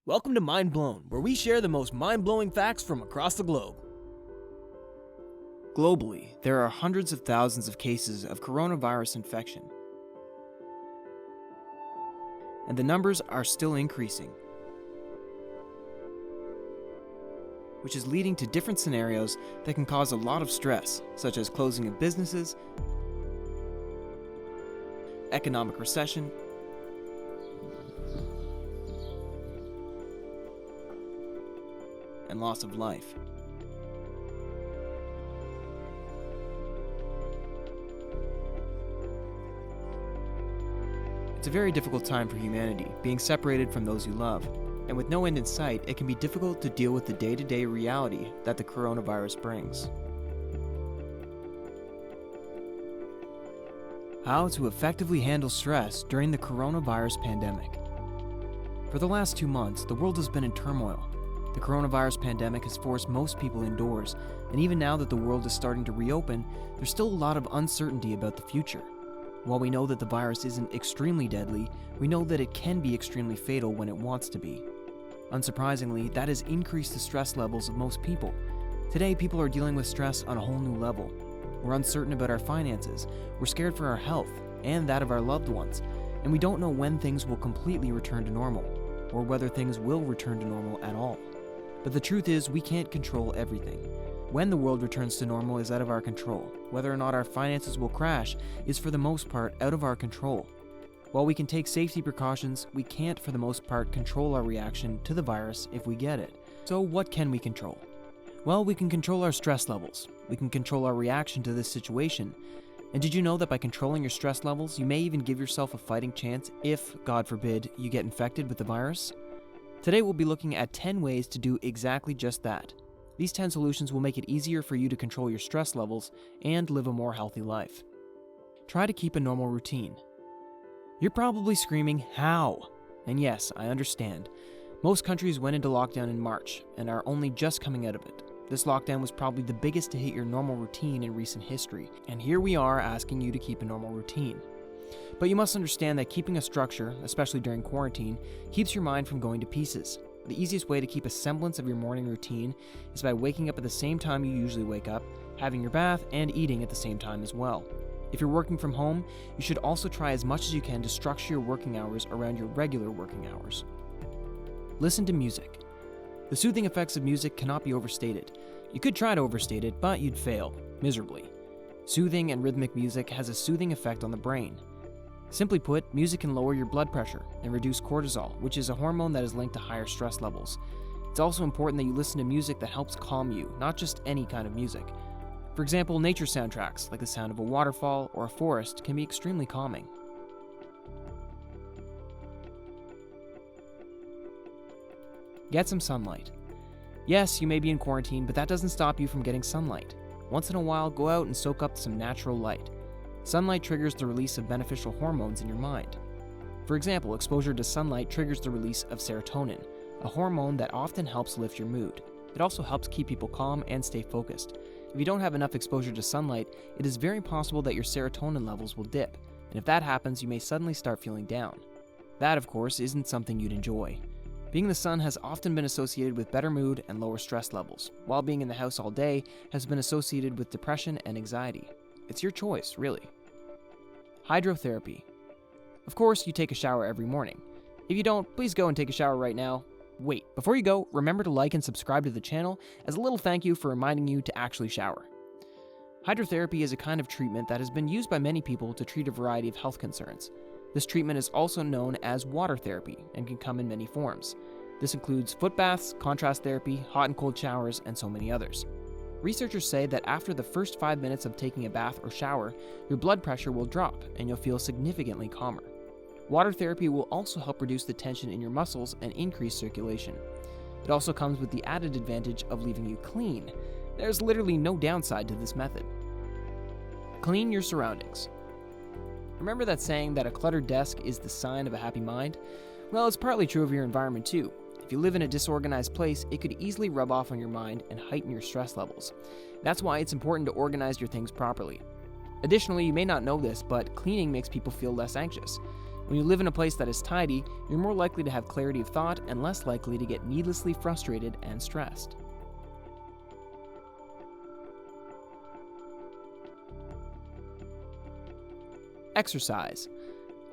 Welcome to Mind Blown, where we share the most mind-blowing facts from across the globe. Globally, there are hundreds of thousands of cases of coronavirus infection, and the numbers are still increasing, which is leading to different scenarios that can cause a lot of stress, such as closing of businesses, economic recession, and loss of life. It's a very difficult time for humanity, being separated from those you love, and with no end in sight, it can be difficult to deal with the day-to-day reality that the coronavirus brings. How to effectively handle stress during the coronavirus pandemic. For the last 2 months, the world has been in turmoil. The coronavirus pandemic has forced most people indoors, and even now that the world is starting to reopen, there's still a lot of uncertainty about the future. While we know that the virus isn't extremely deadly, we know that it can be extremely fatal when it wants to be. Unsurprisingly, that has increased the stress levels of most people. Today, people are dealing with stress on a whole new level. We're uncertain about our finances, we're scared for our health, and that of our loved ones, and we don't know when things will completely return to normal, or whether things will return to normal at all. But the truth is, we can't control everything. When the world returns to normal is out of our control. Whether or not our finances will crash is for the most part out of our control. While we can take safety precautions, we can't for the most part control our reaction to the virus if we get it. So what can we control? Well, we can control our stress levels. We can control our reaction to this situation. And did you know that by controlling your stress levels, you may even give yourself a fighting chance if, God forbid, you get infected with the virus? Today we'll be looking at 10 ways to do exactly just that. These 10 solutions will make it easier for you to control your stress levels and live a more healthy life. Try to keep a normal routine. You're probably screaming, how? And yes, I understand. Most countries went into lockdown in March and are only just coming out of it. This lockdown was probably the biggest to hit your normal routine in recent history, and here we are asking you to keep a normal routine. But you must understand that keeping a structure, especially during quarantine, keeps your mind from going to pieces. The easiest way to keep a semblance of your morning routine is by waking up at the same time you usually wake up, having your bath, and eating at the same time as well. If you're working from home, you should also try as much as you can to structure your working hours around your regular working hours. Listen to music. The soothing effects of music cannot be overstated. You could try to overstate it, but you'd fail, miserably. Soothing and rhythmic music has a soothing effect on the brain. Simply put, music can lower your blood pressure and reduce cortisol, which is a hormone that is linked to higher stress levels. It's also important that you listen to music that helps calm you, not just any kind of music. For example, nature soundtracks, like the sound of a waterfall or a forest, can be extremely calming. Get some sunlight. Yes, you may be in quarantine, but that doesn't stop you from getting sunlight. Once in a while, go out and soak up some natural light. Sunlight triggers the release of beneficial hormones in your mind. For example, exposure to sunlight triggers the release of serotonin, a hormone that often helps lift your mood. It also helps keep people calm and stay focused. If you don't have enough exposure to sunlight, it is very possible that your serotonin levels will dip, and if that happens, you may suddenly start feeling down. That, of course, isn't something you'd enjoy. Being in the sun has often been associated with better mood and lower stress levels, while being in the house all day has been associated with depression and anxiety. It's your choice, really. Hydrotherapy. Of course, you take a shower every morning. If you don't, please go and take a shower right now. Wait, before you go, remember to like and subscribe to the channel as a little thank you for reminding you to actually shower. Hydrotherapy is a kind of treatment that has been used by many people to treat a variety of health concerns. This treatment is also known as water therapy and can come in many forms. This includes foot baths, contrast therapy, hot and cold showers, and so many others. Researchers say that after the first 5 minutes of taking a bath or shower, your blood pressure will drop and you'll feel significantly calmer. Water therapy will also help reduce the tension in your muscles and increase circulation. It also comes with the added advantage of leaving you clean. There's literally no downside to this method. Clean your surroundings. Remember that saying that a cluttered desk is the sign of a happy mind? Well, it's partly true of your environment too. If you live in a disorganized place, it could easily rub off on your mind and heighten your stress levels. That's why it's important to organize your things properly. Additionally, you may not know this, but cleaning makes people feel less anxious. When you live in a place that is tidy, you're more likely to have clarity of thought and less likely to get needlessly frustrated and stressed. Exercise.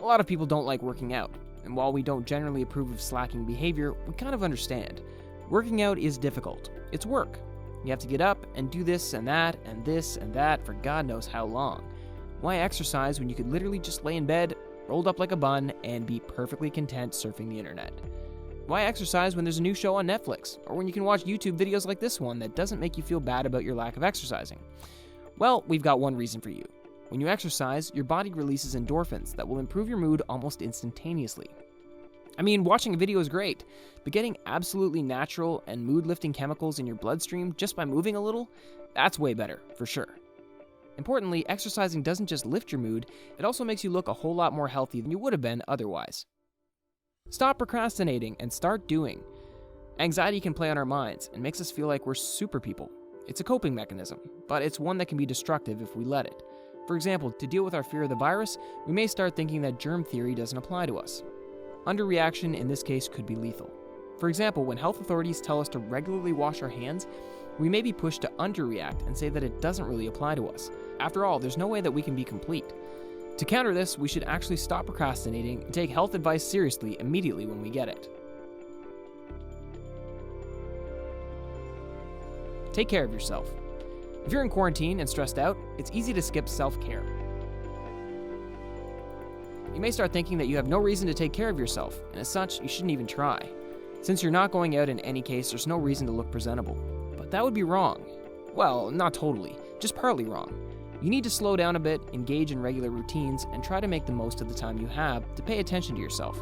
A lot of people don't like working out, and while we don't generally approve of slacking behavior, we kind of understand. Working out is difficult. It's work. You have to get up and do this and that and this and that for God knows how long. Why exercise when you could literally just lay in bed, rolled up like a bun, and be perfectly content surfing the internet? Why exercise when there's a new show on Netflix, or when you can watch YouTube videos like this one that doesn't make you feel bad about your lack of exercising? Well, we've got one reason for you. When you exercise, your body releases endorphins that will improve your mood almost instantaneously. I mean, watching a video is great, but getting absolutely natural and mood-lifting chemicals in your bloodstream just by moving a little, that's way better, for sure. Importantly, exercising doesn't just lift your mood, it also makes you look a whole lot more healthy than you would have been otherwise. Stop procrastinating and start doing. Anxiety can play on our minds and makes us feel like we're super people. It's a coping mechanism, but it's one that can be destructive if we let it. For example, to deal with our fear of the virus, we may start thinking that germ theory doesn't apply to us. Underreaction in this case could be lethal. For example, when health authorities tell us to regularly wash our hands, we may be pushed to underreact and say that it doesn't really apply to us. After all, there's no way that we can be complete. To counter this, we should actually stop procrastinating and take health advice seriously immediately when we get it. Take care of yourself. If you're in quarantine and stressed out, it's easy to skip self-care. You may start thinking that you have no reason to take care of yourself, and as such, you shouldn't even try. Since you're not going out in any case, there's no reason to look presentable. But that would be wrong. Well, not totally, just partly wrong. You need to slow down a bit, engage in regular routines, and try to make the most of the time you have to pay attention to yourself.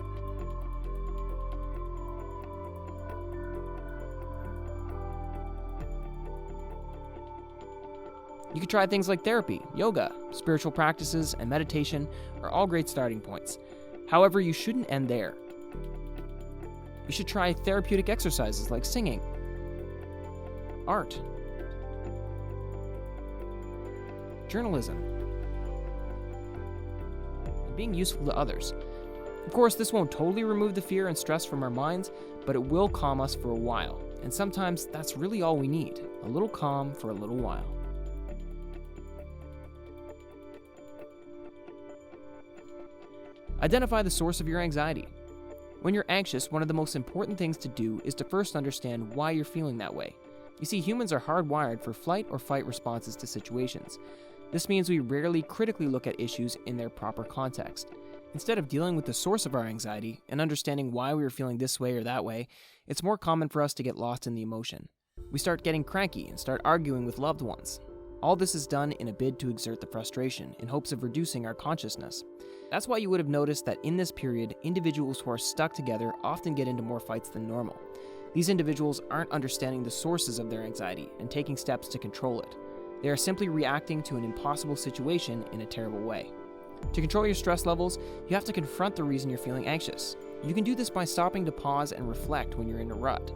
You could try things like therapy, yoga, spiritual practices, and meditation are all great starting points. However, you shouldn't end there. You should try therapeutic exercises like singing, art, journalism, and being useful to others. Of course, this won't totally remove the fear and stress from our minds, but it will calm us for a while. And sometimes that's really all we need, a little calm for a little while. Identify the source of your anxiety. When you're anxious, one of the most important things to do is to first understand why you're feeling that way. You see, humans are hardwired for flight or fight responses to situations. This means we rarely critically look at issues in their proper context. Instead of dealing with the source of our anxiety and understanding why we are feeling this way or that way, it's more common for us to get lost in the emotion. We start getting cranky and start arguing with loved ones. All this is done in a bid to exert the frustration in hopes of reducing our consciousness. That's why you would have noticed that in this period, individuals who are stuck together often get into more fights than normal. These individuals aren't understanding the sources of their anxiety and taking steps to control it. They are simply reacting to an impossible situation in a terrible way. To control your stress levels, you have to confront the reason you're feeling anxious. You can do this by stopping to pause and reflect when you're in a rut.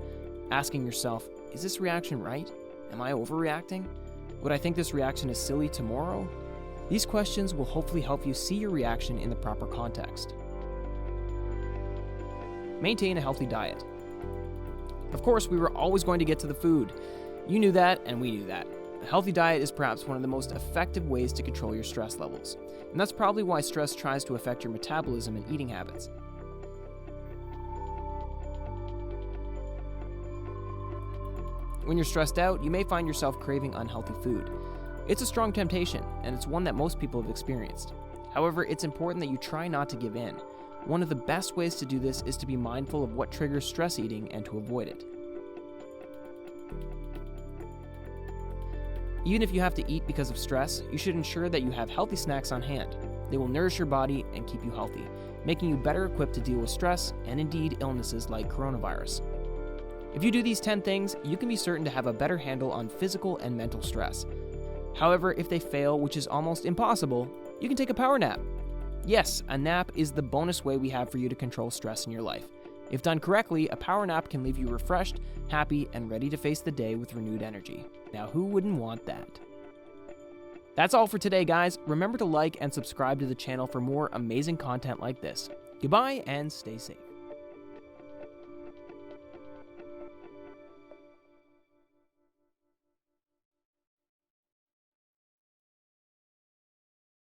Asking yourself, is this reaction right? Am I overreacting? Would I think this reaction is silly tomorrow? These questions will hopefully help you see your reaction in the proper context. Maintain a healthy diet. Of course, we were always going to get to the food. You knew that, and we knew that. A healthy diet is perhaps one of the most effective ways to control your stress levels. And that's probably why stress tries to affect your metabolism and eating habits. When you're stressed out, you may find yourself craving unhealthy food. It's a strong temptation, and it's one that most people have experienced. However, it's important that you try not to give in. One of the best ways to do this is to be mindful of what triggers stress eating and to avoid it. Even if you have to eat because of stress, you should ensure that you have healthy snacks on hand. They will nourish your body and keep you healthy, making you better equipped to deal with stress and indeed illnesses like coronavirus. If you do these 10 things, you can be certain to have a better handle on physical and mental stress. However, if they fail, which is almost impossible, you can take a power nap. Yes, a nap is the bonus way we have for you to control stress in your life. If done correctly, a power nap can leave you refreshed, happy, and ready to face the day with renewed energy. Now, who wouldn't want that? That's all for today, guys. Remember to like and subscribe to the channel for more amazing content like this. Goodbye and stay safe.